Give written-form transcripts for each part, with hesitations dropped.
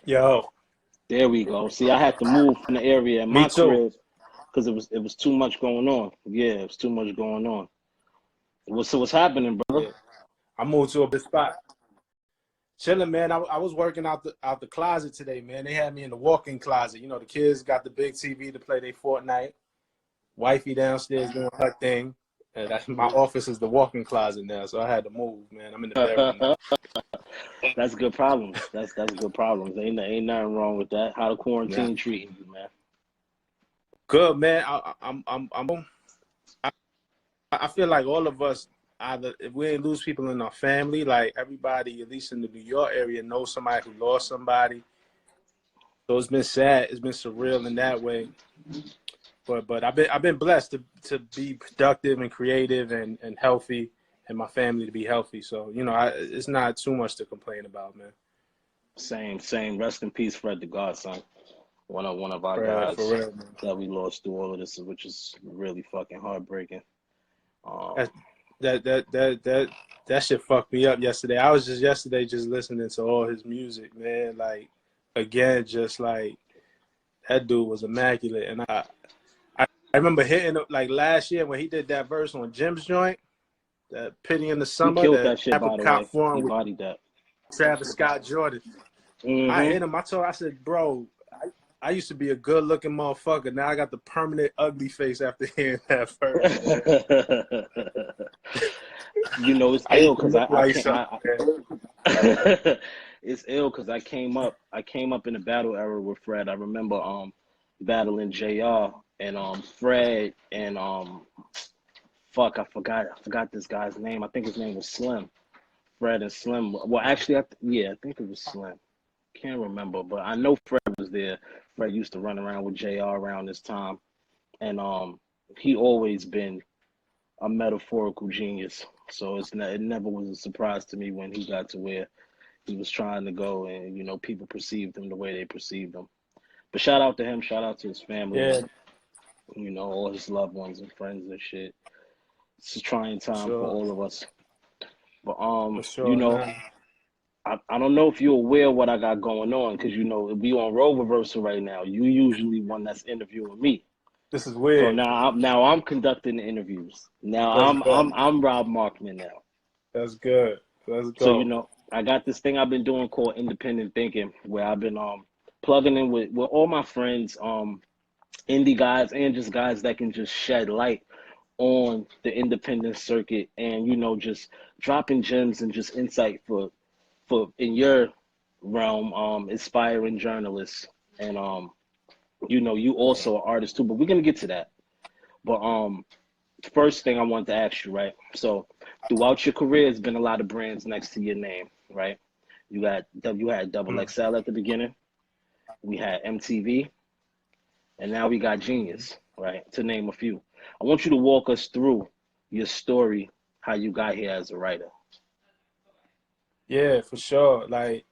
Yo, There we go. See, I had to move from the area in me my too. crib because it was too much going on. Yeah, it was too much going on. So what's happening, brother? Yeah, I moved to a big spot. Chilling, man. I was working out the closet today, man. They had me in the walk-in closet. You know, the kids got the big TV to play their Fortnite. Wifey downstairs doing her thing. And my office is the walk-in closet now, so I had to move, man. I'm in the bedroom now. That's good problems. That's good problems. Ain't nothing wrong with that. How the Yeah, quarantine treating you, man? good, man. I feel like all of us, either if we ain't lose people in our family, like everybody, at least in the New York area, knows somebody who lost somebody. So it's been sad. It's been surreal in that way. But I've been blessed to be productive and creative and healthy, and my family to be healthy. So it's not too much to complain about, man. Same. Rest in peace, Fred the Godson. One of our For guys real, man. that we lost through all of this, which is really fucking heartbreaking. That Um, that that that that that shit fucked me up yesterday. I was just yesterday just listening to all his music, man. Like again, just like that dude was immaculate, and I remember hitting it like last year when he did that verse on Jim's joint, that Pity in the he Summer, killed that that shit, by the Apricot way. Forum He with bodied that. Travis Scott Jordan. I Hmm hit him. I said, bro, I used to be a good looking motherfucker. Now I got the permanent ugly face after hearing that verse, man. It's I ill used to because look I like can't. something, man. It's ill because I came up in the battle era with Fred. I remember battling JR and Fred and fuck, I forgot this guy's name. I think his name was Slim. Fred and Slim. Well, actually, I think it was Slim. Can't remember, but I know Fred was there. Fred used to run around with JR around this time, and he always been a metaphorical genius. So it never was a surprise to me when he got to where he was trying to go, and people perceived him the way they perceived him. But shout out to him, shout out to his family, Yeah, and all his loved ones and friends and shit. It's a trying time for sure, all of us. But for sure. Nah. I don't know if you're aware of what I got going on, because we on role reversal right now. You usually one that's interviewing me. This is So weird. now I'm conducting the interviews. Now That's I'm good. I'm I'm Rob Markman now. That's good. Let's So go. I got this thing I've been doing called independent thinking, where I've been plugging in with all my friends, indie guys and just guys that can just shed light on the independent circuit, and just dropping gems and just insight for in your realm, inspiring journalists, and you also are artist too. But we're gonna get to that. But first thing I want to ask you, right? So throughout your career, there's been a lot of brands next to your name, right? You had Double Mm. XL at the beginning. We had MTV, and now we got Genius, right? To name a few. I want you to walk us through your story, how you got here as a writer. Yeah, for sure. Like,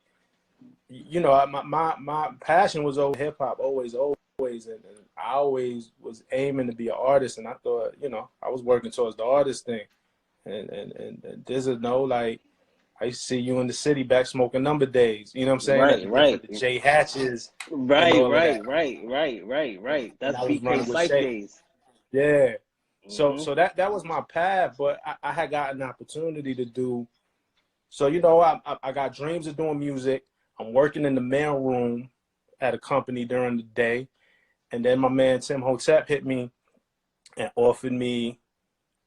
my passion was over hip hop, always, and I always was aiming to be an artist, and I thought, I was working towards the artist thing, and there's a no like. I used to see you in the city back smoking number days. You know what I'm saying? At Right, the for right, the J Hatches and right, all of that. right, right, right, right, right. And That's I was BK running with Psych Shay. days. Yeah. So Hmm that was my path, but I had gotten an opportunity to do. So I got dreams of doing music. I'm working in the mail room at a company during the day, and then my man Tim Hotep hit me and offered me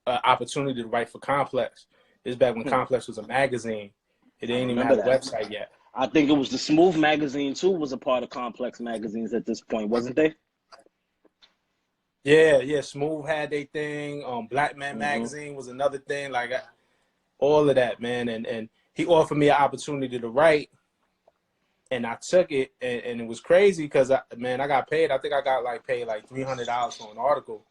an opportunity to write for Complex. This is back when Complex was a magazine. It I didn't even remember have a that. website yet. I think it was the Smooth magazine too was a part of Complex magazines at this point, wasn't they? Yeah. Smooth had their thing. Black Man Hmm Magazine was another thing. Like all of that, man. And he offered me an opportunity to write, and I took it, and it was crazy because I got paid. I think I got paid like $300 for an article,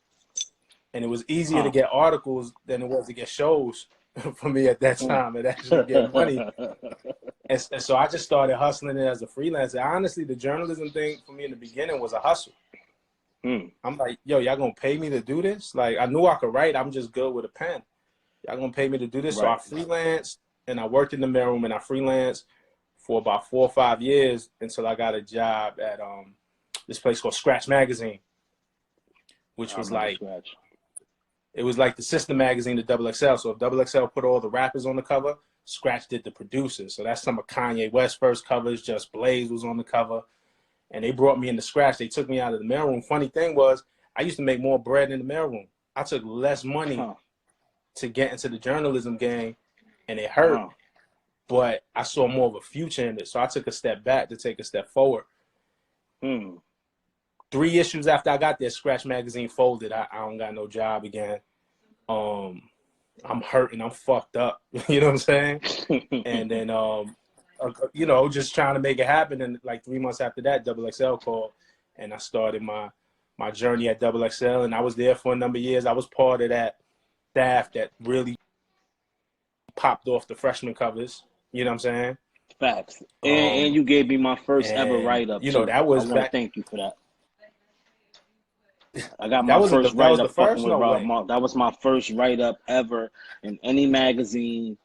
and it was easier to Huh. get articles than it was to get shows for me at that time and actually get money. And so I just started hustling it as a freelancer. Honestly, the journalism thing for me in the beginning was a hustle. Hmm. I'm like, yo, y'all gonna pay me to do this? Like, I knew I could write. I'm just good with a pen. Y'all gonna pay me to do this? So I Right. freelanced, and I worked in the mailroom, and I freelanced for about 4 or 5 years until I got a job at this place called Scratch Magazine, which was like Scratch. it was like the sister magazine to Double XL. So if Double XL put all the rappers on the cover, Scratch did the producers. So that's some of Kanye West's first covers. Just Blaze was on the cover. And they brought me into Scratch. They took me out of the mailroom. Funny thing was, I used to make more bread in the mailroom. I took less money to get into the journalism game, and it hurt. But I saw more of a future in it. So I took a step back to take a step forward. 3 issues after I got there, Scratch Magazine folded. I don't got no job again. I'm hurting. I'm fucked up. You know what I'm saying? And then, you know, just trying to make it happen. And like 3 months after that, Double XL called, and I started my journey at Double XL. And I was there for a number of years. I was part of that staff that really popped off the freshman covers. You know what I'm saying? Facts. And you gave me my first ever write-up. You know, that was I want to thank you for that. I got that my first write-up fucking with Rob way? Mark. That was my first write-up ever in any magazine.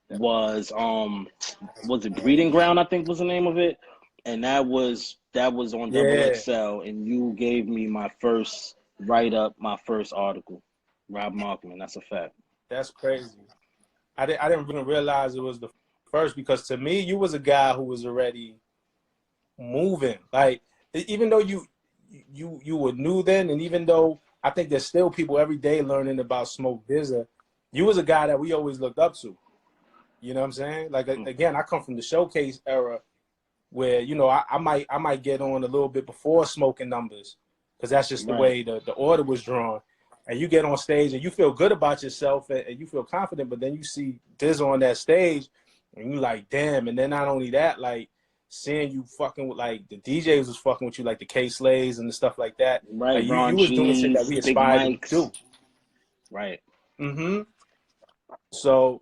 Was it Breeding Ground, I think was the name of it. And that was on Double XL, and you gave me my first write-up, my first article. Rob Markman, that's a fact. That's crazy. I didn't even realize it was the first, because to me, you was a guy who was already moving. Like, even though you were new then, and even though I think there's still people every day learning about Smoke DZA, you was a guy that we always looked up to. You know what I'm saying? Like, again, I come from the showcase era where, you know, I might get on a little bit before smoking numbers, because that's just the way the order was drawn. And you get on stage and you feel good about yourself and you feel confident, but then you see DZA on that stage and you like, damn. And then not only that, like, seeing you fucking with, like, the DJs was fucking with you, like the K-Slays and the stuff like that. Right, like, you was doing shit that we aspired to do. Right. So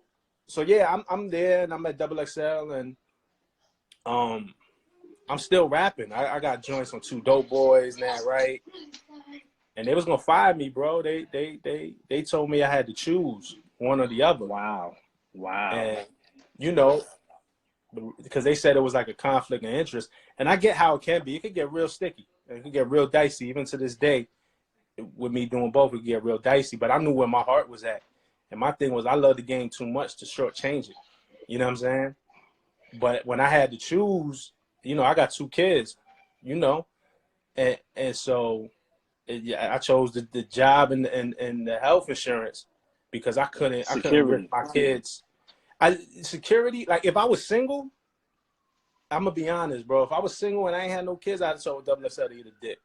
yeah, I'm there, and I'm at Double XL, and I'm still rapping. I got joints on 2 Dope Boys now, right? And they was gonna fire me, bro. They told me I had to choose one or the other. Wow. And you know, because they said it was like a conflict of interest, and I get how it can be. It could get real sticky. It could get real dicey. Even to this day, with me doing both, it could get real dicey. But I knew where my heart was at. And my thing was, I love the game too much to shortchange it. You know what I'm saying? But when I had to choose, you know, I got 2 kids, you know, and so I chose the job and the health insurance, because I couldn't risk my kids. Security, like, if I was single, I'm gonna be honest, bro. If I was single and I ain't had no kids, I'd have told Double XL to eat a dick,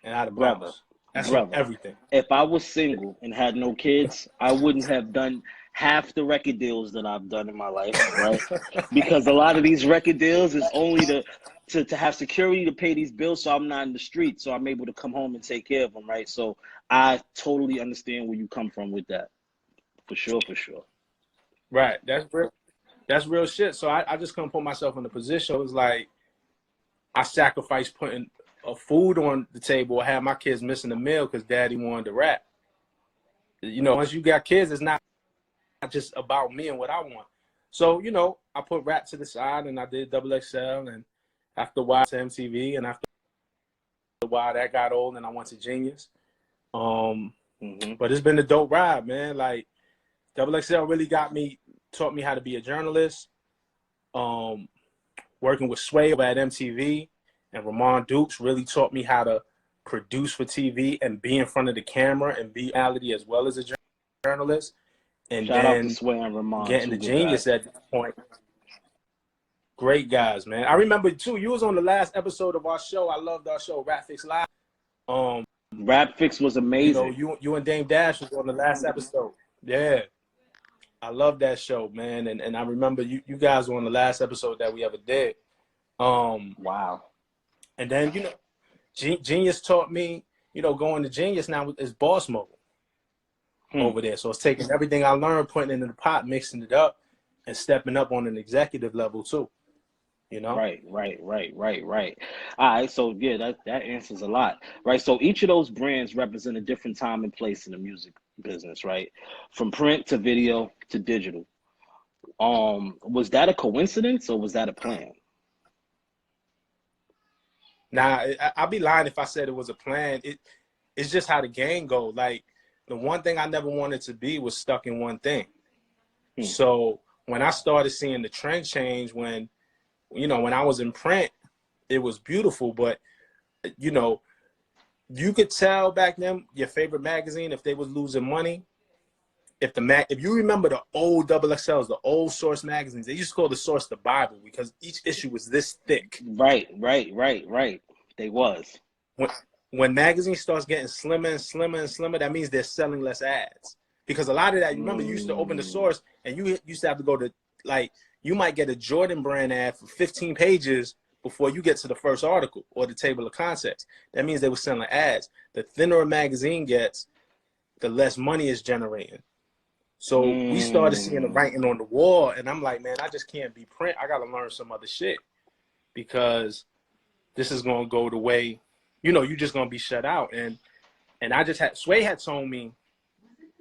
and I'd have bounced. That's everything. If I was single and had no kids, I wouldn't have done half the record deals that I've done in my life, right? Because a lot of these record deals is only to have security to pay these bills, so I'm not in the street, so I'm able to come home and take care of them, right? So I totally understand where you come from with that, for sure. Right, that's real shit. So I just couldn't put myself in a position. It was like I sacrificed putting a food on the table, or have my kids missing a meal because daddy wanted to rap. You know, once you got kids, it's not just about me and what I want. So, you know, I put rap to the side, and I did Double XL, and after a while to MTV, and after a while that got old, and I went to Genius. But it's been a dope ride, man. Like, Double XL really taught me how to be a journalist. Working with Sway at MTV and Ramon Dukes really taught me how to produce for TV and be in front of the camera and be reality as well as a journalist. And Shout out to Sway and Ramon, getting the Genius at this point. Great guys, man. I remember too, you was on the last episode of our show. I loved our show, Rap Fix Live. Rap Fix was amazing. You know, you and Dame Dash was on the last episode. Yeah. I love that show, man. And I remember you guys were on the last episode that we ever did. Wow. And then, you know, Genius taught me, you know, going to Genius now is boss mode over there. So it's taking everything I learned, putting it in the pot, mixing it up, and stepping up on an executive level too. You know? Right. All right, so yeah, that answers a lot. Right. So each of those brands represent a different time and place in the music business, right? From print to video to digital. Was that a coincidence or was that a plan? Nah, I'd be lying if I said it was a plan. It's just how the game go. Like, the one thing I never wanted to be was stuck in one thing. So when I started seeing the trend change, when I was in print, it was beautiful. But, you could tell back then your favorite magazine, if they was losing money, if you remember the old XXLs, the old Source magazines, they used to call the Source the Bible because each issue was this thick. Right. They was. When magazine starts getting slimmer and slimmer and slimmer, that means they're selling less ads. Because a lot of that, remember, you used to open the Source and you used to have to go to, like, you might get a Jordan brand ad for 15 pages before you get to the first article or the table of contents. That means they were selling ads. The thinner a magazine gets, the less money it's generating. So we started seeing the writing on the wall, and I'm like, man, I just can't be print. I got to learn some other shit because this is going to go the way, you're just going to be shut out. And I just Sway had told me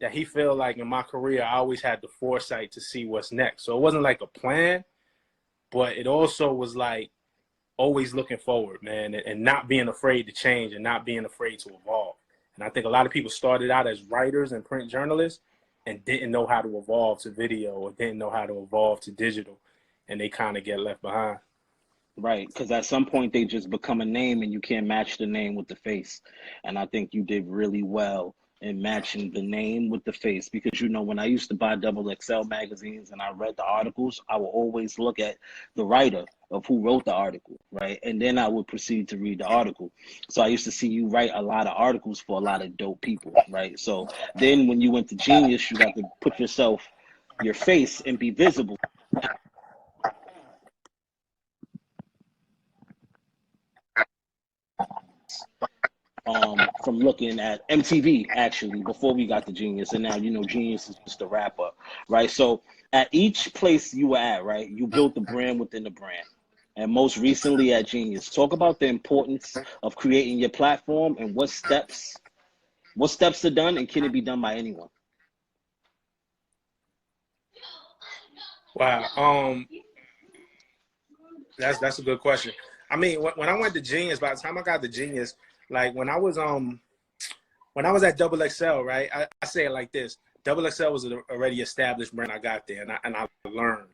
that he felt like in my career, I always had the foresight to see what's next. So it wasn't like a plan, but it also was like always looking forward, man, and not being afraid to change and not being afraid to evolve. And I think a lot of people started out as writers and print journalists and didn't know how to evolve to video or didn't know how to evolve to digital, and they kind of get left behind. Right, because at some point they just become a name and you can't match the name with the face. And I think you did really well in matching the name with the face because, when I used to buy XXL magazines and I read the articles, I would always look at the writer of who wrote the article, right? And then I would proceed to read the article. So I used to see you write a lot of articles for a lot of dope people, right? So then when you went to Genius, you got to put your face and be visible. From looking at MTV actually before we got to Genius, and now Genius is just a rapper, right? So at each place you were at, right, you built the brand within the brand, and most recently at Genius. Talk about the importance of creating your platform and what steps are done, and can it be done by anyone? Wow, that's a good question. I mean, when I went to Genius, by the time I got to Genius, like when I was at XXL, right? I say it like this: XXL was an already established brand. I got there, and I learned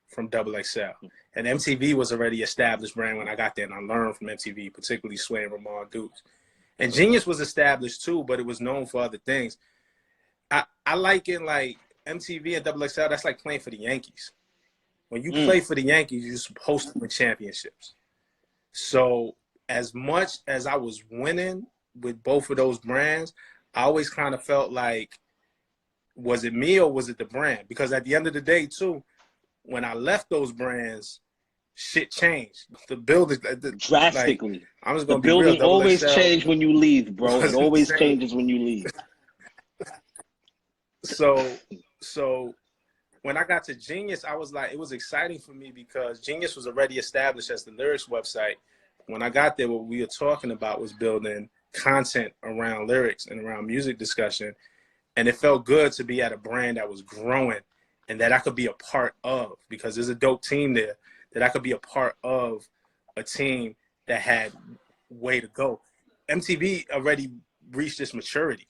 from XXL. And MTV was already established brand when I got there, and I learned from MTV, particularly Sway and Ramon Dukes. And Genius was established too, but it was known for other things. I like it like MTV and XXL. That's like playing for the Yankees. When you play for the Yankees, you're supposed to win championships. So as much as I was winning with both of those brands, I always kind of felt like, was it me or was it the brand? Because at the end of the day, too, when I left those brands, shit changed. The building Drastically. Like, I'm just gonna be real. The building always changes when you leave, bro. It always changes when you leave. So when I got to Genius, I was like, it was exciting for me because Genius was already established as the lyrics website. When I got there, what we were talking about was building content around lyrics and around music discussion. And it felt good to be at a brand that was growing and that I could be a part of, because there's a dope team there, that I could be a part of a team that had way to go. MTV already reached its maturity.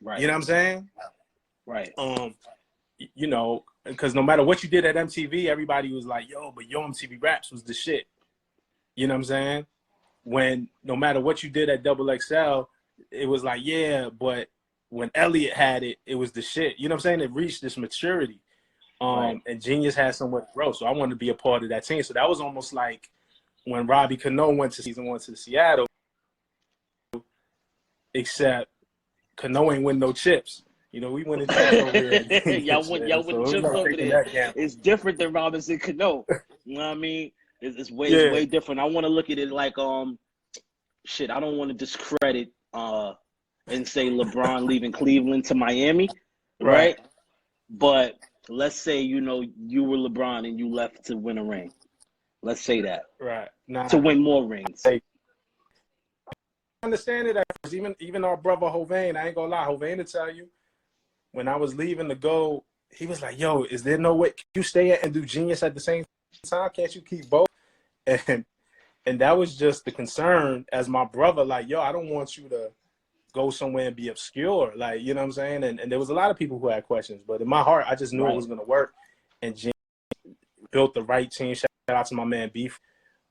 Right. You know what I'm saying? Right. Because no matter what you did at MTV, everybody was like, yo, but Yo MTV Raps was the shit. You know what I'm saying? When no matter what you did at XXL, it was like, yeah, but when Elliot had it, it was the shit. You know what I'm saying? It reached this maturity. Right. And Genius had somewhere to grow. So I wanted to be a part of that team. So that was almost like when Robbie Cano went to season 1 to Seattle, except Cano ain't win no chips. We win the chips over there. y'all win chips over there. It's different than Robinson Cano. You know what I mean? It's way different. I want to look at it like shit. I don't want to discredit and say LeBron leaving Cleveland to Miami, right? But let's say you were LeBron and you left to win a ring. Let's say that, right? To win more rings. I understand it. Even our brother Hovain, I ain't gonna lie, Hovain to tell you, when I was leaving to go, he was like, yo, is there no way you stay and do Genius at the same time? Can't you keep both? And that was just the concern as my brother, like, yo, I don't want you to go somewhere and be obscure. Like, you know what I'm saying? And there was a lot of people who had questions, but in my heart, I just knew it was going to work. And Genius built the right team. Shout out to my man Beef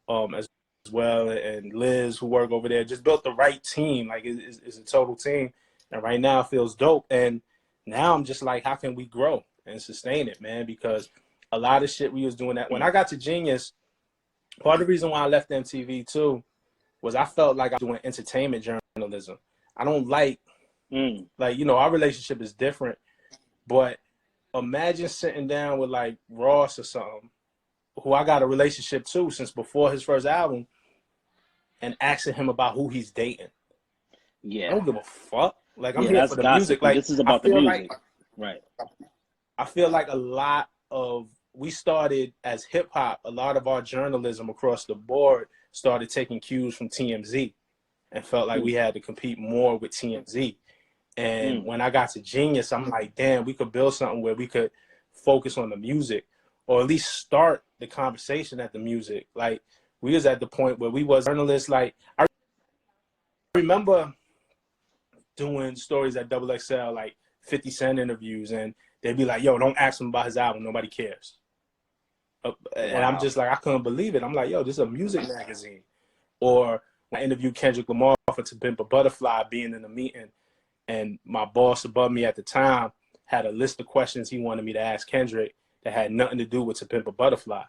as well, and Liz, who work over there, just built the right team. Like, it's a total team. And right now it feels dope. And now I'm just like, how can we grow and sustain it, man? Because a lot of shit we was doing that. When I got to Genius, part of the reason why I left MTV too was I felt like I was doing entertainment journalism. I don't like, like, you know, our relationship is different, but imagine sitting down with like Ross or something, who I got a relationship to since before his first album, and asking him about who he's dating. Yeah. I don't give a fuck. Like, I'm here for the music. Like, this is about the music. Right. I feel like a lot of, we started as hip hop, a lot of our journalism across the board started taking cues from TMZ and felt like we had to compete more with TMZ. And when I got to Genius, I'm like, damn, we could build something where we could focus on the music, or at least start the conversation at the music. Like, we was at the point where we was journalists. Like, I remember doing stories at Double XL, like 50 Cent interviews, and they'd be like, yo, don't ask him about his album, nobody cares. And I'm just like, I couldn't believe it. I'm like, yo, this is a music magazine. Or when I interviewed Kendrick Lamar for To Pimp a Butterfly, being in a meeting, and my boss above me at the time had a list of questions he wanted me to ask Kendrick that had nothing to do with To Pimp a Butterfly.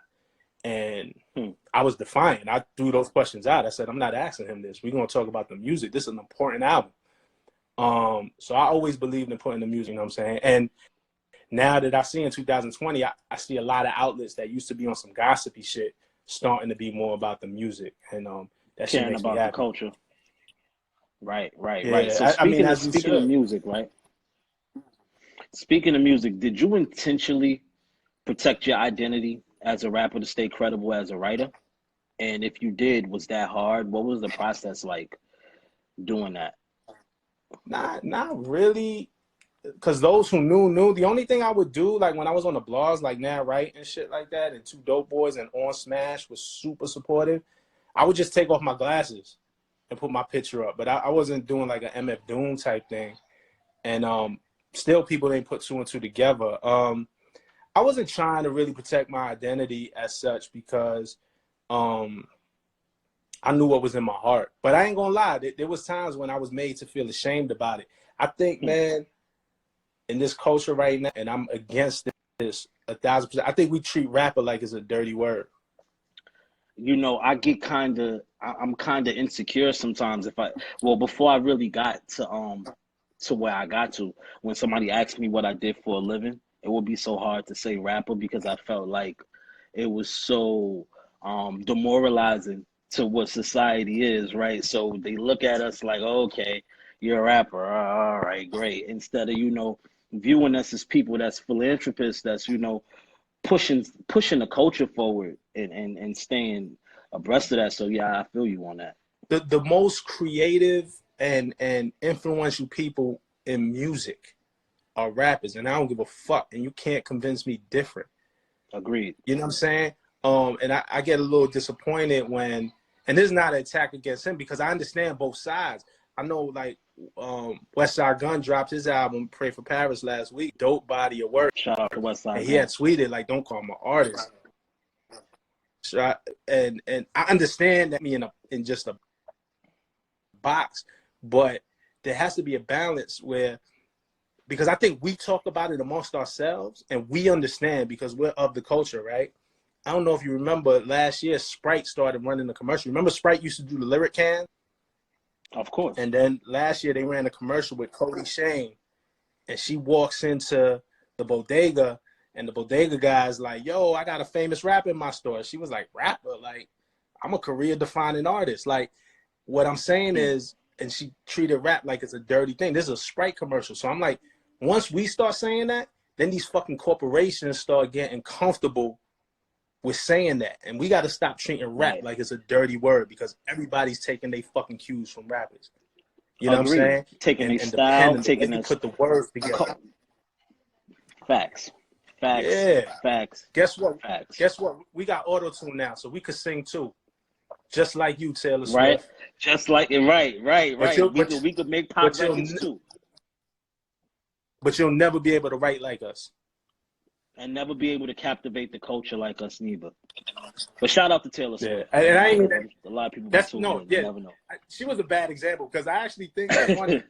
And I was defiant. I threw those questions out. I said, I'm not asking him this. We're going to talk about the music. This is an important album. So I always believed in putting the music, you know what I'm saying? And now that I see in 2020, I see a lot of outlets that used to be on some gossipy shit starting to be more about the music. And that shit makes me happy. The culture. Right. Yeah, So speaking of music, right? Speaking of music, did you intentionally protect your identity as a rapper to stay credible as a writer? And if you did, was that hard? What was the process like doing that? Not really. Because those who knew. The only thing I would do, like when I was on the blogs, like Now Right and shit like that, and Two Dope Boys and On Smash was super supportive, I would just take off my glasses and put my picture up. But I wasn't doing like an MF Doom type thing. And still people didn't put two and two together. I wasn't trying to really protect my identity as such because I knew what was in my heart. But I ain't gonna lie, there was times when I was made to feel ashamed about it. I think, man, in this culture right now, and I'm against this 1,000%, I think we treat rapper like it's a dirty word. You know, I'm kind of insecure sometimes before I really got to where I got to, when somebody asked me what I did for a living, it would be so hard to say rapper because I felt like it was so demoralizing to what society is, right? So they look at us like, okay, you're a rapper, all right, great. Instead of, you know, viewing us as people that's philanthropists, that's, you know, pushing the culture forward and staying abreast of that. So yeah, I feel you on that. The most creative and influential people in music are rappers, and I don't give a fuck, and you can't convince me different. Agreed. You know what I'm saying? And I get a little disappointed when, and this is not an attack against him because I understand both sides. I know, like, Westside Gunn dropped his album Pray for Paris last week. Dope body of work. Shout out to Westside. And he had tweeted like, "Don't call him an artist." So and I understand that me in just a box, but there has to be a balance where, because I think we talk about it amongst ourselves and we understand because we're of the culture, right? I don't know if you remember last year, Sprite started running the commercial. Remember Sprite used to do the lyric can? Of course. And then last year they ran a commercial with Cody Shane, and she walks into the bodega, and the bodega guy's like, "Yo, I got a famous rapper in my store." She was like, "Rapper? Like, I'm a career-defining artist." Like, what I'm saying is, and she treated rap like it's a dirty thing. This is a Sprite commercial. So I'm like, once we start saying that, then these fucking corporations start getting comfortable with saying that. And we got to stop treating rap like it's a dirty word because everybody's taking their fucking cues from rappers. You know what I'm saying? Taking their style, taking put the words together. Facts. Facts. Yeah. Facts. Guess what? Facts. Guess what? We got auto-tune now, so we could sing too. Just like you, Taylor Right? Swift. Just like it. Right. We could make pop records too. But you'll never be able to write like us. And never be able to captivate the culture like us neither. But shout out to Taylor Swift. Yeah. And I ain't a lot of people that's in. no, You yeah. never know. She was a bad example because I actually think it's funny.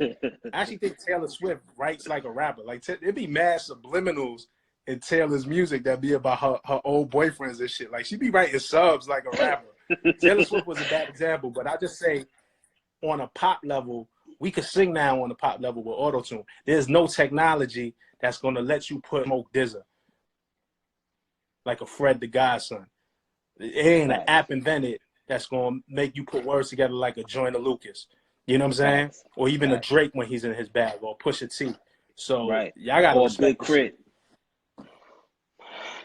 I actually think Taylor Swift writes like a rapper. Like it'd be mad subliminals in Taylor's music that be about her old boyfriends and shit. Like she be writing subs like a rapper. Taylor Swift was a bad example, but I just say on a pop level, we could sing now on a pop level with auto-tune. There's no technology that's gonna let you put Smoke DZA like a Fred the Godson. It ain't an app invented that's gonna make you put words together like a Joyner Lucas. You know what I'm saying? Or even a Drake when he's in his bag, or Pusha T. So y'all gotta or respect Big Crit.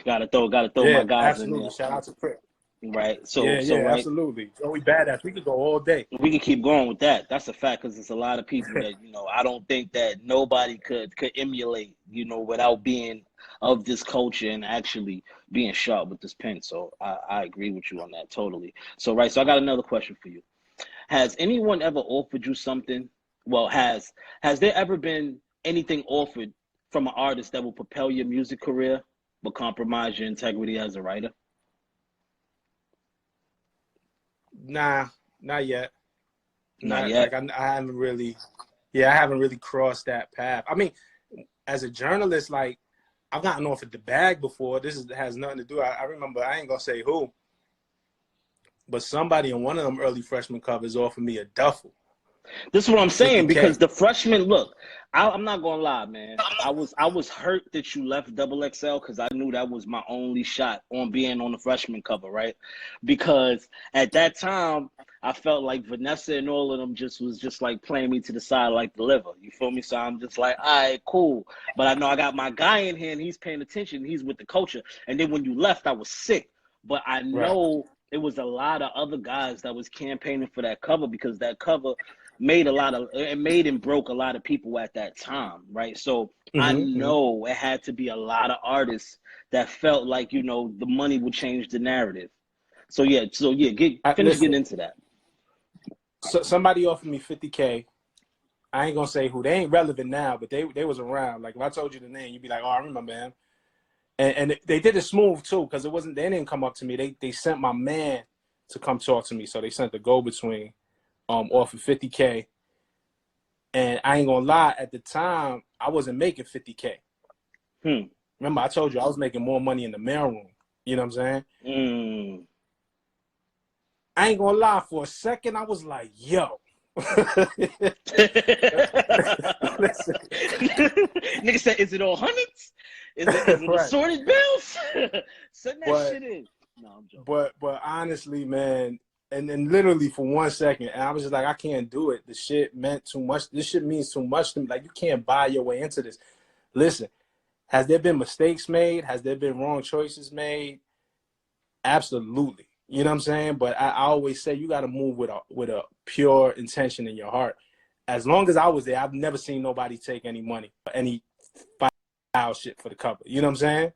Gotta throw my guys in there. Shout out to Crit. Right. Absolutely. Joey Badass. We could go all day. We could keep going with that. That's a fact because there's a lot of people that, I don't think that nobody could emulate, without being of this culture and actually being sharp with this pen. So I agree with you on that totally. So I got another question for you. Has anyone ever offered you something? Well, has there ever been anything offered from an artist that will propel your music career but compromise your integrity as a writer? Nah, not yet. Not yet. Like I haven't really, I haven't really crossed that path. I mean, as a journalist, like I've gotten offered the bag before. Has nothing to do. I remember, I ain't gonna say who, but somebody in one of them early freshman covers offered me a duffel. This is what I'm saying, because the freshmen, look, I'm not gonna lie, man. I was hurt that you left XXL because I knew that was my only shot on being on the freshman cover, right? Because at that time, I felt like Vanessa and all of them was just like playing me to the side like the liver. You feel me? So I'm just like, all right, cool. But I know I got my guy in here and he's paying attention. He's with the culture. And then when you left, I was sick. But I know it was a lot of other guys that was campaigning for that cover because that cover made and broke a lot of people at that time, right? So I know it had to be a lot of artists that felt like, the money would change the narrative. So finish getting into that. So somebody offered me $50K. I ain't gonna say who. They ain't relevant now, but they was around. Like if I told you the name, you'd be like, oh, I remember him. And they did it smooth too, because they didn't come up to me. They sent my man to come talk to me. So they sent the go-between. Off of $50K, and I ain't gonna lie, at the time I wasn't making $50K. Remember I told you I was making more money in the mailroom. You know what I'm saying? I ain't gonna lie, for a second I was like, yo. Nigga said, is it all hundreds? Is it assorted bills? Send that shit in. No, I'm joking. But honestly, man, and then literally for 1 second, and I was just like, I can't do it. The shit meant too much. This shit means too much to me. Like, you can't buy your way into this. Listen, has there been mistakes made? Has there been wrong choices made? Absolutely. You know what I'm saying? But I always say you got to move with a pure intention in your heart. As long as I was there, I've never seen nobody take any money, any foul shit for the cover. You know what I'm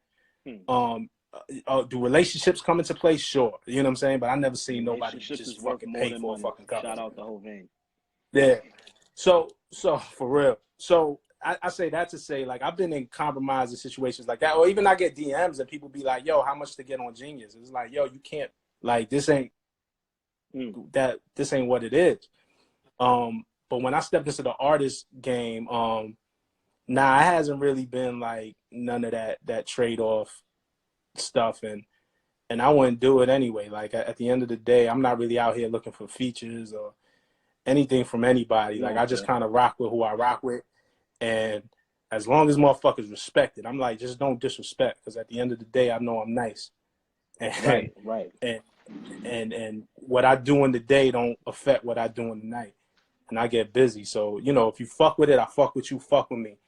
saying? Do relationships come into play? Sure. You know what I'm saying? But I never seen nobody just fucking pay for a fucking cover. Shout out the whole vein. Yeah. So for real. So I say that to say, like, I've been in compromising situations like that. Or even I get DMs and people be like, yo, how much to get on Genius? It's like, yo, you can't, like, this ain't what it is. But when I stepped into the artist game, it hasn't really been like none of that trade-off stuff, and I wouldn't do it anyway. Like at the end of the day, I'm not really out here looking for features or anything from anybody. Like I just kind of rock with who I rock with, and as long as motherfuckers respect it, I'm like, just don't disrespect, because at the end of the day, I know I'm nice. And, right. And what I do in the day don't affect what I do in the night, and I get busy. So if you fuck with it, I fuck with you. Fuck with me.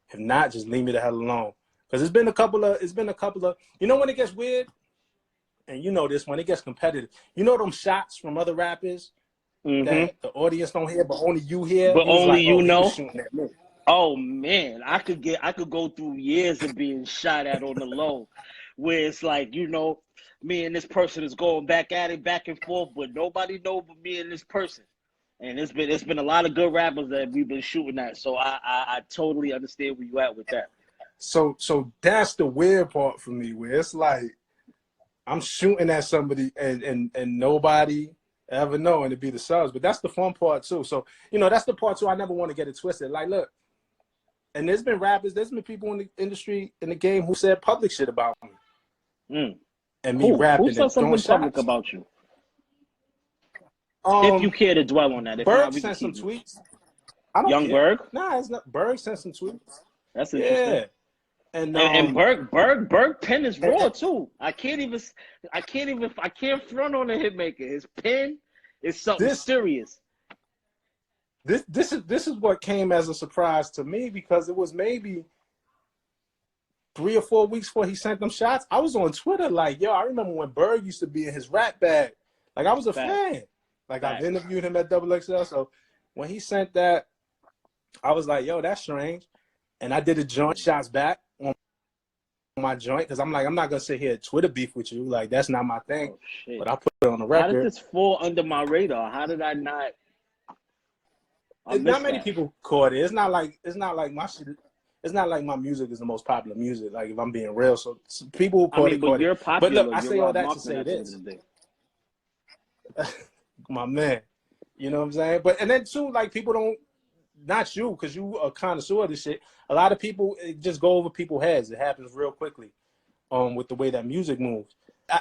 If not, just leave me the hell alone. Because it's been a couple of, when it gets weird, and this, when it gets competitive, them shots from other rappers that the audience don't hear, but only you hear? But only like, you know? Shooting at me. Oh man, I could go through years of being shot at on the low, where it's like, you know, me and this person is going back at it, back and forth, but nobody know but me and this person. And it's been a lot of good rappers that we've been shooting at. So I totally understand where you at with that. So that's the weird part for me, where it's like I'm shooting at somebody and nobody ever know, and it be the subs. But that's the fun part too. So, you know, that's the part too. I never want to get it twisted. Like, look, and there's been rappers, there's been people in the industry, in the game, who said public shit about me and me Who rapping said and throwing something public shots. about you? If you care to dwell on that. If Berg not, we can sent some keep it. tweets. I don't Young care. Berg? Nah, it's not. Berg sent some tweets. That's interesting. Yeah, and And Berg pen is raw too. I can't front on the hitmaker. His pen is something serious. This is what came as a surprise to me, because it was maybe 3 or 4 weeks before he sent them shots. I was on Twitter like, yo, I remember when Berg used to be in his rap bag. Like, I was a fan. Like, I've interviewed him at XXL. So when he sent that, I was like, yo, that's strange. And I did a joint shots back on my joint, because I'm like, I'm not gonna sit here and Twitter beef with you. Like, that's not my thing. Oh, shit. But I put it on the record. How did this fall under my radar? How did I not? Not many people caught it. It's not like my shit. It's not like my music is the most popular music. Like, if I'm being real, so people who caught but you're it. Popular. But look, I say all that to say this, my man. You know what I'm saying? But and then too, like, people don't. Not you, because you are a connoisseur of this shit. A lot of people, it just go over people's heads. It happens real quickly, with the way that music moves.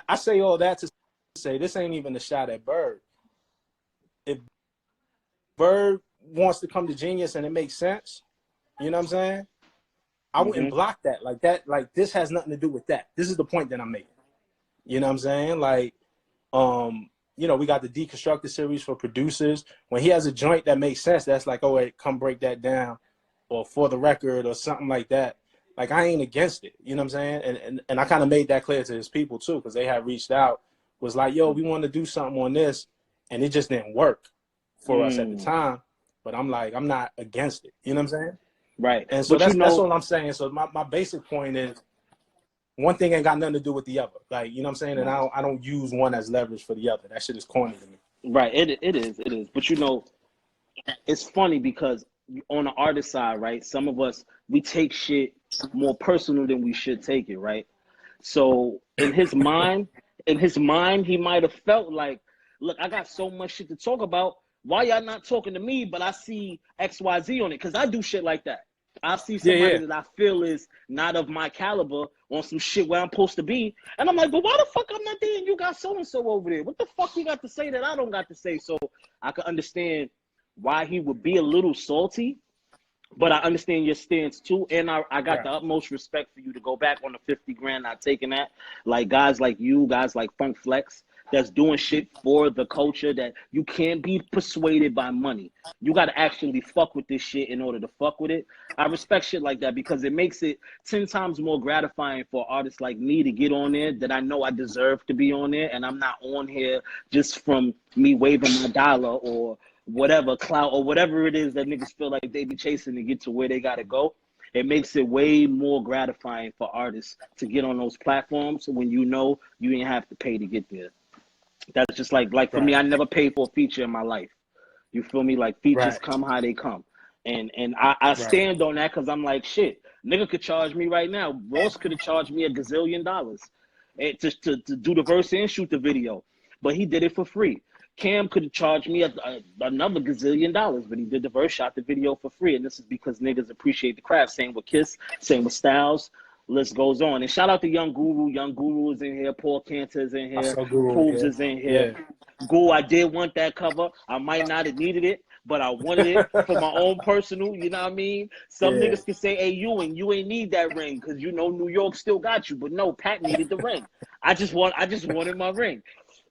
I say all that to say this ain't even a shot at Bird. If Bird wants to come to Genius and it makes sense, you know what I'm saying? I wouldn't block that. Like that. Like, this has nothing to do with that. This is the point that I'm making. You know what I'm saying? Like, you know, we got the Deconstructed series for producers. When he has a joint that makes sense, that's like, oh, wait, come break that down, or For the Record, or something like that. Like, I ain't against it. You know what I'm saying? And I kind of made that clear to his people too, because they had reached out, was like, yo, we want to do something on this, and it just didn't work for us at the time. But I'm like, I'm not against it. You know what I'm saying? Right. And so that's all I'm saying. So my basic point is, one thing ain't got nothing to do with the other. Like, you know what I'm saying? And I don't use one as leverage for the other. That shit is corny to me. Right. It is. But, you know, it's funny because on the artist side, right, some of us, we take shit more personal than we should take it, right? So in his mind, he might have felt like, look, I got so much shit to talk about. Why y'all not talking to me, but I see XYZ on it? Because I do shit like that. I see somebody that I feel is not of my caliber on some shit where I'm supposed to be. And I'm like, but why the fuck I'm not there and you got so-and-so over there? What the fuck you got to say that I don't got to say? So I can understand why he would be a little salty, but I understand your stance too. And I got the utmost respect for you to go back on the 50 grand not taking that. Like, guys like you, guys like Funk Flex, that's doing shit for the culture, that you can't be persuaded by money. You got to actually fuck with this shit in order to fuck with it. I respect shit like that, because it makes it 10 times more gratifying for artists like me to get on there, that I know I deserve to be on there, and I'm not on here just from me waving my dollar or whatever clout or whatever it is that niggas feel like they be chasing to get to where they got to go. It makes it way more gratifying for artists to get on those platforms when you know you ain't have to pay to get there. That's just like for me, I never paid for a feature in my life. You feel me? Like, features come how they come. And I stand on that, because I'm like, shit, nigga could charge me right now. Ross could have charged me $1 gazillion to do the verse and shoot the video, but he did it for free. Cam could have charged me another $1 gazillion, but he did the verse, shot the video for free. And this is because niggas appreciate the craft. Same with Kiss, same with Styles. List goes on. And shout out to Young Guru. Young Guru is in here. Paul Cantor is in here. Proves is in here. Guru, I did want that cover. I might not have needed it, but I wanted it for my own personal, you know what I mean? Some niggas can say, hey, you ain't need that ring, because you know New York still got you. But no, Pat needed the ring. I just wanted my ring.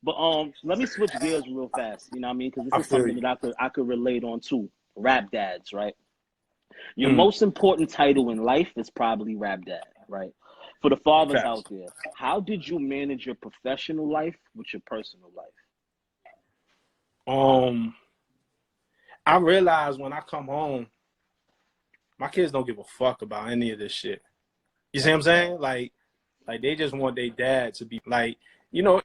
But let me switch gears real fast, you know what I mean? Because this is something that I could relate on too. Rap dads, right? Your most important title in life is probably rap dad, right? For the fathers out there, how did you manage your professional life with your personal life? I realized when I come home, my kids don't give a fuck about any of this shit. You see what I'm saying? Like they just want their dad to be like, you know,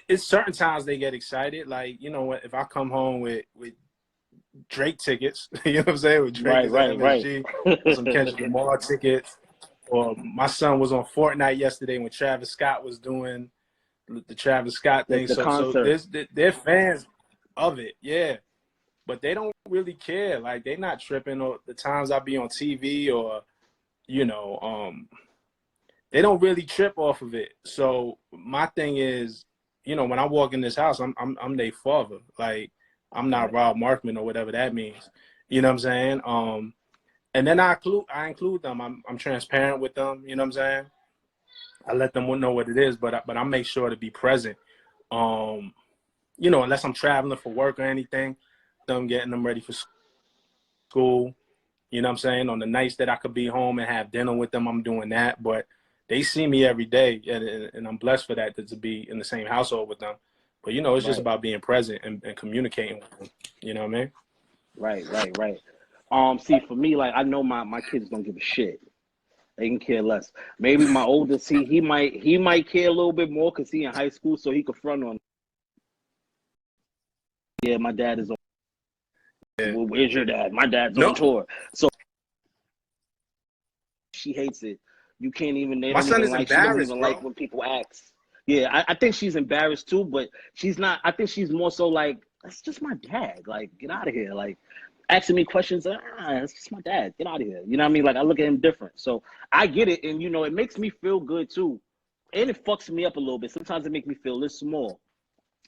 it's certain times they get excited. Like, you know, if I come home with Drake tickets, you know what I'm saying? With Drake Right, at MSG, or some Kendrick Lamar tickets. Or my son was on Fortnite yesterday when Travis Scott was doing the Travis Scott thing. the So concert. they're fans of it, yeah. But they don't really care. Like, they not tripping. Or the times I be on TV, or, you know, they don't really trip off of it. So my thing is, you know, when I walk in this house, I'm their father. Like, I'm not Rob Markman or whatever that means. You know what I'm saying? And then I include them. I'm transparent with them. You know what I'm saying? I let them know what it is, but I make sure to be present. You know, unless I'm traveling for work or anything, them getting them ready for school. You know what I'm saying? On the nights that I could be home and have dinner with them, I'm doing that. But they see me every day, and I'm blessed for that, to be in the same household with them. But, you know, it's just about being present and communicating with them. You know what I mean? Right. See, for me, like, I know my kids don't give a shit. They can care less. Maybe my oldest, he might care a little bit more because he in high school, so he could front on. Yeah, my dad is on. Yeah. Well, where's your dad? My dad's No. on tour. So she hates it. You can't even. My son is like. She doesn't embarrassed, even bro. like when people ask. Yeah, I think she's embarrassed too, but she's not. I think she's more so like, that's just my dad. Like, get out of here. Like, asking me questions. That's just my dad. Get out of here. You know what I mean? Like, I look at him different. So I get it, and you know, it makes me feel good too, and it fucks me up a little bit. Sometimes it makes me feel this small,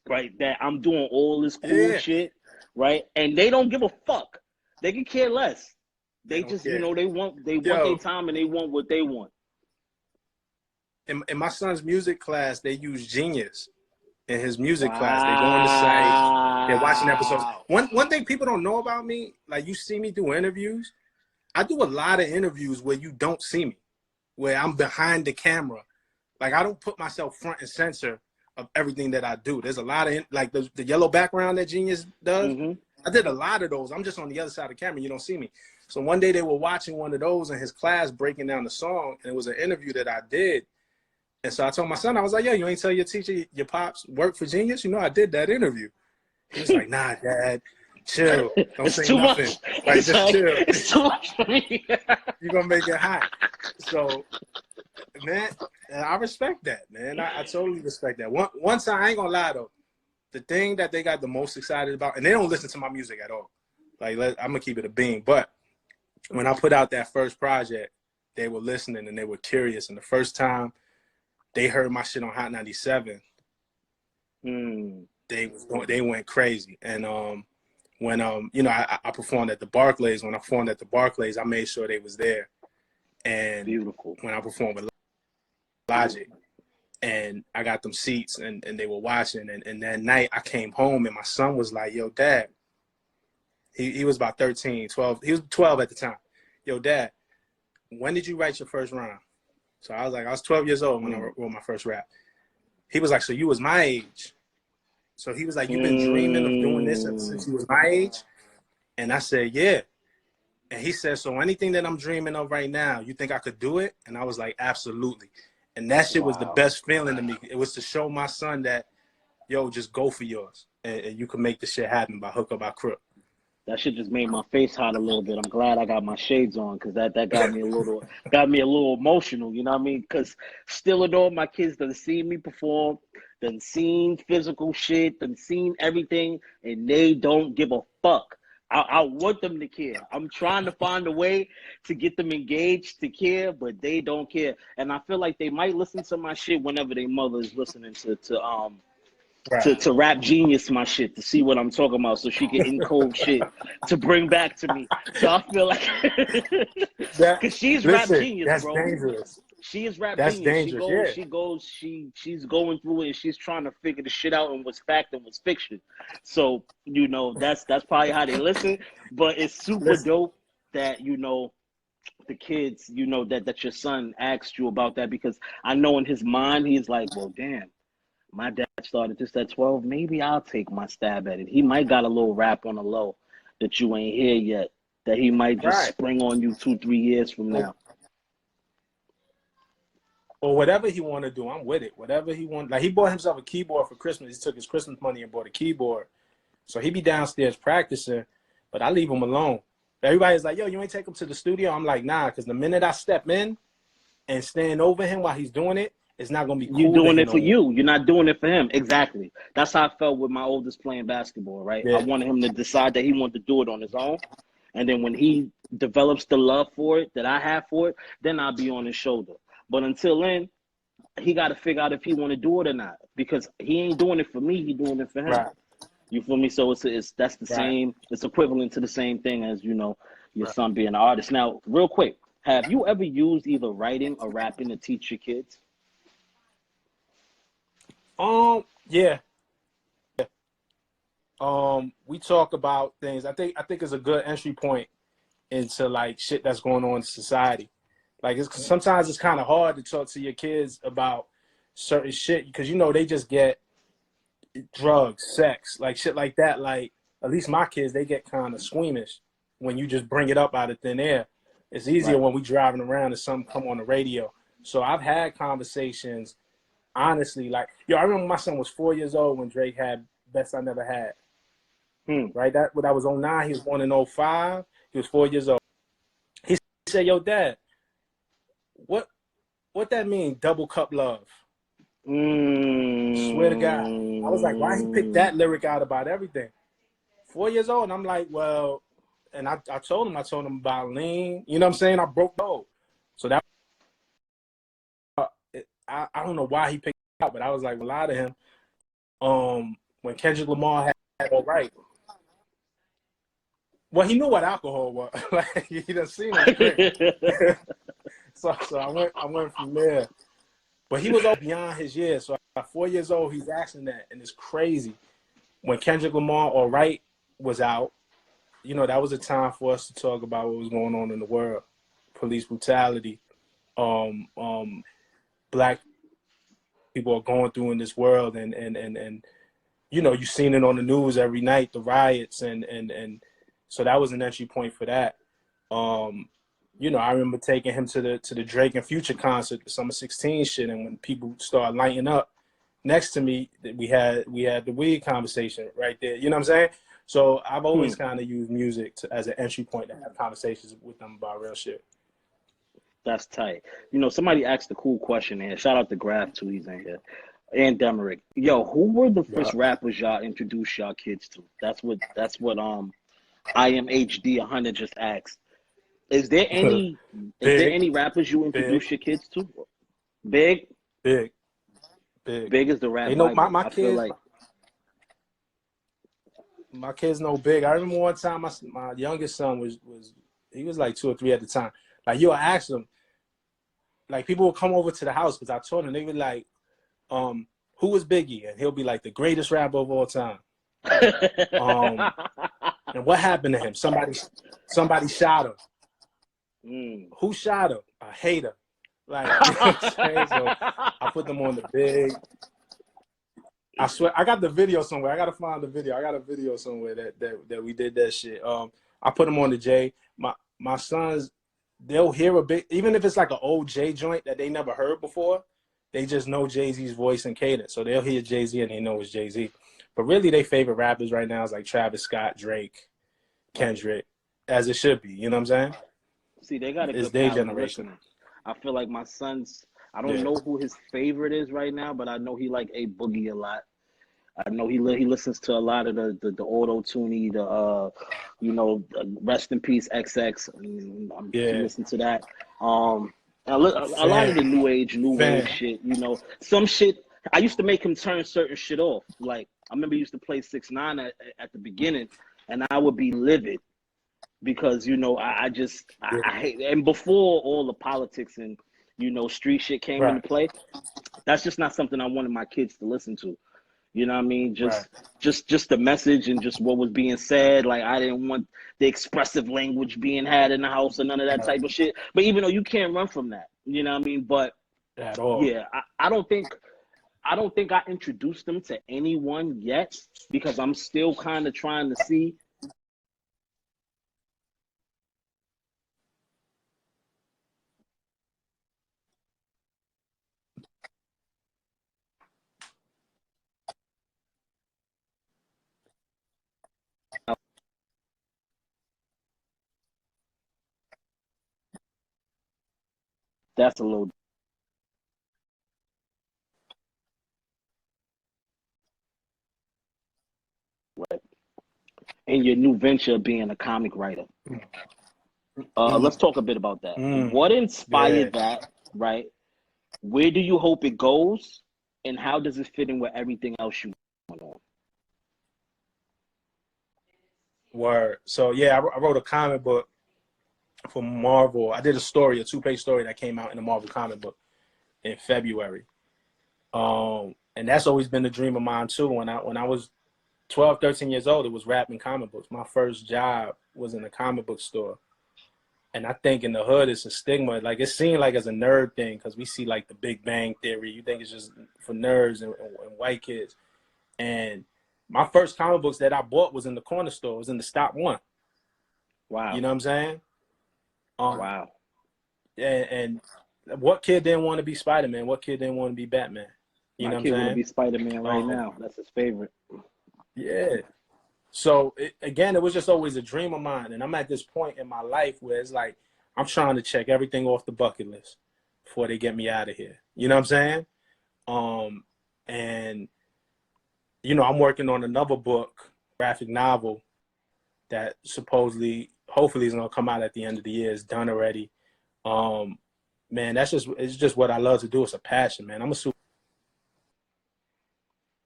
right? That I'm doing all this cool shit, right? And they don't give a fuck. They can care less. They just, care. you know, they want their time and they want what they want. In my son's music class, they use Genius in his music class. They go on the site, they're watching episodes. One thing people don't know about me, like, you see me do interviews. I do a lot of interviews where you don't see me, where I'm behind the camera. Like, I don't put myself front and center of everything that I do. There's a lot of, like, the yellow background that Genius does. I did a lot of those. I'm just on the other side of the camera. You don't see me. So one day they were watching one of those in his class, breaking down the song, and it was an interview that I did. And so I told my son, I was like, yo, you ain't tell your teacher your pops work for Genius? You know, I did that interview. He was like, nah, Dad, chill. Don't say nothing. Like, just chill. It's too much for me. You're going to make it hot. So, man, I respect that, man. I totally respect that. One time, I ain't going to lie, though. The thing that they got the most excited about, and they don't listen to my music at all. Like, I'm going to keep it a bean. But when I put out that first project, they were listening and they were curious. And the first time they heard my shit on Hot 97, they went crazy. And when you know, I performed at the Barclays. When I performed at the Barclays, I made sure they was there. And beautiful. When I performed with Logic, and I got them seats, and they were watching. And that night I came home and my son was like, yo, Dad. He was about 13, 12. He was 12 at the time. Yo, Dad, when did you write your first rhyme? So I was like, I was 12 years old when I wrote my first rap. He was like, so you was my age. So he was like, you've been dreaming of doing this since you was my age? And I said, yeah. And he said, so anything that I'm dreaming of right now, you think I could do it? And I was like, absolutely. And that shit was the best feeling to me. It was to show my son that, yo, just go for yours. And you can make this shit happen by hook or by crook. That shit just made my face hot a little bit. I'm glad I got my shades on because that got me a little emotional. You know what I mean? Because still and all, my kids done seen me perform, done seen physical shit, done seen everything, and they don't give a fuck. I want them to care. I'm trying to find a way to get them engaged to care, but they don't care. And I feel like they might listen to my shit whenever their mother is listening to Rap Genius my shit to see what I'm talking about so she can encode shit to bring back to me. So I feel like because she's Rap Genius, that's bro. Dangerous. She is Rap That's Genius. dangerous. She's going through it and she's trying to figure the shit out and what's fact and what's fiction. So, you know, that's probably how they listen. But it's super dope that, you know, the kids, you know, that your son asked you about that, because I know in his mind he's like, well, damn. My dad started this at 12. Maybe I'll take my stab at it. He might got a little rap on the low that you ain't hear yet. that he might just Right. spring on you 2-3 years from now. Or whatever he want to do, I'm with it. Whatever he want. Like, he bought himself a keyboard for Christmas. He took his Christmas money and bought a keyboard. So he be downstairs practicing, but I leave him alone. Everybody's like, yo, you ain't take him to the studio? I'm like, nah, because the minute I step in and stand over him while he's doing it, it's not going to be cool. You're doing it for you. You're not doing it for him. Exactly. That's how I felt with my oldest playing basketball, right? Yeah. I wanted him to decide that he wanted to do it on his own. And then when he develops the love for it that I have for it, then I'll be on his shoulder. But until then, he got to figure out if he want to do it or not, because he ain't doing it for me. He doing it for him. Right. You feel me? So that's the same. It's equivalent to the same thing as, you know, your son being an artist. Now, real quick, have you ever used either writing or rapping to teach your kids? Yeah. We talk about things. I think it's a good entry point into like shit that's going on in society. Like, sometimes it's kind of hard to talk to your kids about certain shit because, you know, they just get drugs, sex, like shit like that. Like, at least my kids, they get kind of squeamish when you just bring it up out of thin air. It's easier when we driving around and something come on the radio. So I've had conversations, honestly, like, yo, I remember my son was 4 years old when Drake had Best I Never Had. Right? That was 09. He was born in 05. He was 4 years old. He said, yo, Dad, what that mean, double cup love? Swear to God. I was like, why he picked that lyric out about everything? 4 years old. And I'm like, well, and I told him about lean. You know what I'm saying? I broke the code. So that, I don't know why he picked it out, but I was like, well, lie to him. When Kendrick Lamar had All Right. Well, he knew what alcohol was. Like, he done seen it drink. so I went from there. But he was all beyond his years. So at 4 years old, he's asking that, and it's crazy. When Kendrick Lamar All Right was out, you know, that was a time for us to talk about what was going on in the world. Police brutality. Black people are going through in this world, and you know, you've seen it on the news every night, the riots, and so that was an entry point for that. You know, I remember taking him to the Drake and Future concert, the Summer 16 shit, and when people started lighting up next to me, we had the weed conversation right there. You know what I'm saying? So I've always kind of used music as an entry point to have conversations with them about real shit. That's tight. You know, somebody asked a cool question here. Shout out to Graf too, he's in here. And Demerick. Yo, who were the first rappers y'all introduced y'all kids to? That's what I am HD 100 just asked. Is there any rappers you introduce your kids to? Big is the rap. You know, Bible. my kids, like my kids know Big. I remember one time my youngest son was he was like 2 or 3 at the time. Like, you'll ask them, like, people will come over to the house because I told them, they were like, who was Biggie? And he'll be like, the greatest rapper of all time. And what happened to him? Somebody shot him. Who shot him? A hater. Like, you know what I'm saying? So I put them on the Big. I swear, I got the video somewhere. I gotta find the video. I got a video somewhere that we did that shit. I put them on the J. My sons, they'll hear a bit, even if it's like an old Jay joint that they never heard before, they just know Jay-Z's voice and cadence. So they'll hear Jay-Z and they know it's Jay-Z. But really, they favorite rappers right now is like Travis Scott, Drake, Kendrick, as it should be. You know what I'm saying? See, they got a it's good their palette. generation. Listen, I feel like my son's, I don't know who his favorite is right now, but I know he like A Boogie a lot. I know he listens to a lot of the auto-tuney, you know, rest in peace XX. He listens to that. A lot of the new wave shit, you know. Some shit, I used to make him turn certain shit off. Like, I remember he used to play 6ix9ine at the beginning, and I would be livid because, you know, I hate, and before all the politics and, you know, street shit came into play, that's just not something I wanted my kids to listen to. You know what I mean? Just the message and just what was being said. Like, I didn't want the expressive language being had in the house and none of that type of shit. But even though you can't run from that, you know what I mean? But at all. Yeah, I don't think I introduced them to anyone yet because I'm still kind of trying to see That's a little right. And your new venture being a comic writer. Let's talk a bit about that. What inspired that, right? Where do you hope it goes? And how does it fit in with everything else you want on? Word. So yeah, I wrote a comic book for Marvel. I did a story, a 2-page story that came out in the Marvel comic book in February. And that's always been a dream of mine too. When I was 12, 13 years old, it was rapping comic books. My first job was in a comic book store. And I think in the hood, it's a stigma. Like, it's seen like as a nerd thing because we see like the Big Bang Theory. You think it's just for nerds and white kids. And my first comic books that I bought was in the corner store. It was in the Stop One. Wow. You know what I'm saying? Wow. And what kid didn't want to be Spider-Man? What kid didn't want to be Batman? You know what I'm saying? My kid want to be Spider-Man right now. That's his favorite. Yeah. So, again, it was just always a dream of mine. And I'm at this point in my life where it's like I'm trying to check everything off the bucket list before they get me out of here. You know what I'm saying? And, you know, I'm working on another book, graphic novel, that supposedly, hopefully is going to come out at the end of the year. It's done already. Man, it's just what I love to do. It's a passion, man.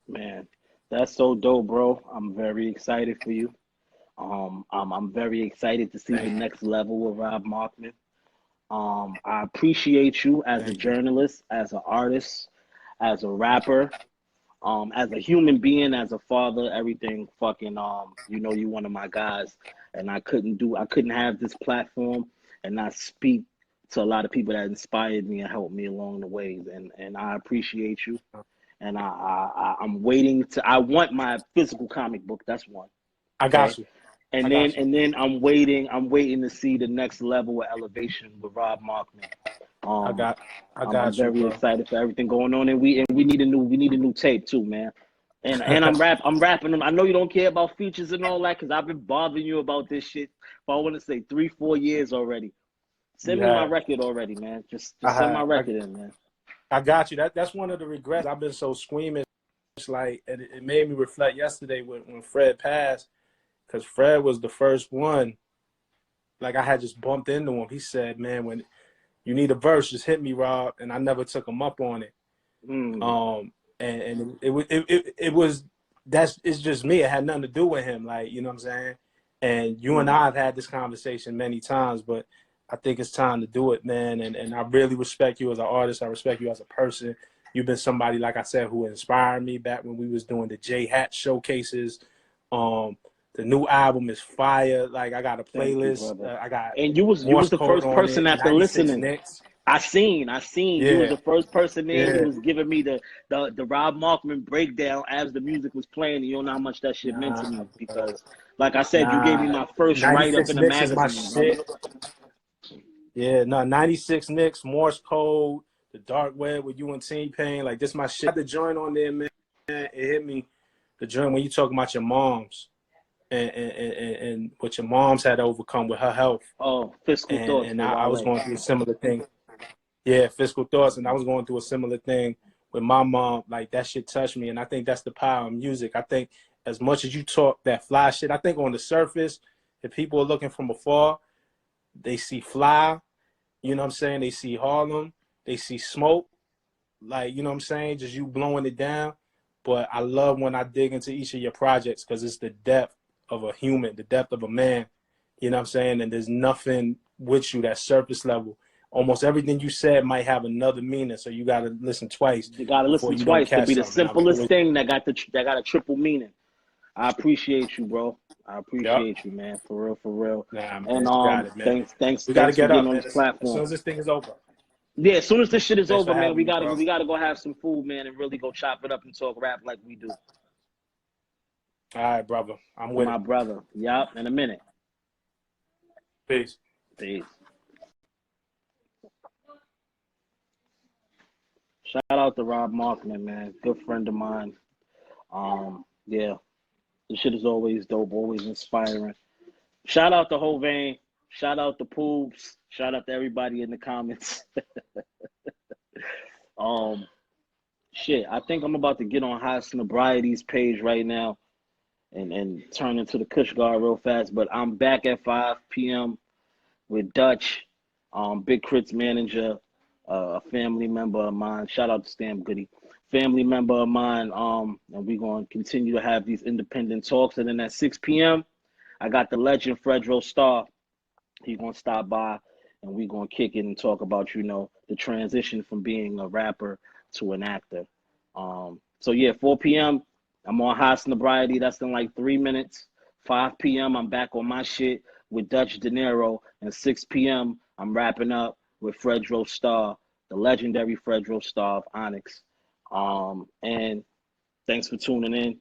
Man, that's so dope, bro. I'm very excited for you. I'm very excited to see the next level of Rob Markman. I appreciate you as a journalist, as an artist, as a rapper, as a human being, as a father, everything. Fucking, you know, you one of my guys, and I couldn't have this platform and not speak to a lot of people that inspired me and helped me along the ways. And I appreciate you. And I'm waiting I want my physical comic book. That's one. I got you. And then I'm waiting to see the next level of elevation with Rob Markman. I'm very excited for everything going on, and we need a new tape too, man. And I'm rapping them. I know you don't care about features and all that because I've been bothering you about this shit for, I want to say, 3-4 years already. Send me my record already, man. Just send my record in, man. I got you. That's one of the regrets. I've been so squeamish. Like, and it made me reflect yesterday when Fred passed, because Fred was the first one. Like, I had just bumped into him. He said, "Man, when you need a verse, just hit me, Rob." And I never took him up on it. And it was it's just me. It had nothing to do with him. Like, you know what I'm saying? And you and I have had this conversation many times, but I think it's time to do it, man. And I really respect you as an artist. I respect you as a person. You've been somebody, like I said, who inspired me back when we was doing the J Hat showcases. The new album is fire. Like, I got a playlist. I got, and you was the first person after listening. Nicks. I seen. Yeah. You was the first person there who was giving me the Rob Markman breakdown as the music was playing. You don't know how much that shit meant to me because, like I said, you gave me my first write up in the magazine. Is my shit. Yeah, no, 96 Nicks, Morse Code, The Dark Web with you and T-Pain. Like, this my shit. The joint on there, man. It hit me. The joint when you talking about your moms and what your moms had to overcome with her health. Oh, Fiscal Thoughts. And I was going through a similar thing. Yeah, Fiscal Thoughts. And I was going through a similar thing with my mom. Like, that shit touched me. And I think that's the power of music. I think as much as you talk that fly shit, I think on the surface, if people are looking from afar, they see Fly, you know what I'm saying? They see Harlem, they see Smoke, like, you know what I'm saying? Just you blowing it down. But I love when I dig into each of your projects because it's the depth of a human, the depth of a man, you know what I'm saying? And there's nothing with you that's surface level. Almost everything you said might have another meaning, so you got to listen twice. You got to listen twice to be the simplest thing that got a triple meaning. I appreciate you, bro. I appreciate you, man. For real. Nah, man, and got it, man. thanks. We gotta get up on this platform. As soon as this thing is over. Yeah, as soon as this shit is over, man, we gotta go have some food, man, and really go chop it up and talk rap like we do. All right, brother. I'm with my brother. Yup, in a minute. Peace. Shout out to Rob Markman, man. Good friend of mine. Yeah. This shit is always dope, always inspiring. Shout out to Hovain. Shout out to Poops. Shout out to everybody in the comments. Shit, I think I'm about to get on High Sobriety's page right now and turn into the Kush Guard real fast. But I'm back at 5 p.m. with Dutch, Big Crit's manager, a family member of mine. Shout out to Stam Goody. Family member of mine. And we're going to continue to have these independent talks. And then at 6 p.m., I got the legend Fredro Starr. He's going to stop by and we're going to kick it and talk about, you know, the transition from being a rapper to an actor. So yeah, 4 p.m., I'm on High Sobriety. That's in like 3 minutes. 5 p.m., I'm back on my shit with Dutch De Niro. And 6 p.m., I'm wrapping up with Fredro Starr, the legendary Fredro Starr of Onyx. And thanks for tuning in.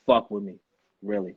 Fuck with me, really.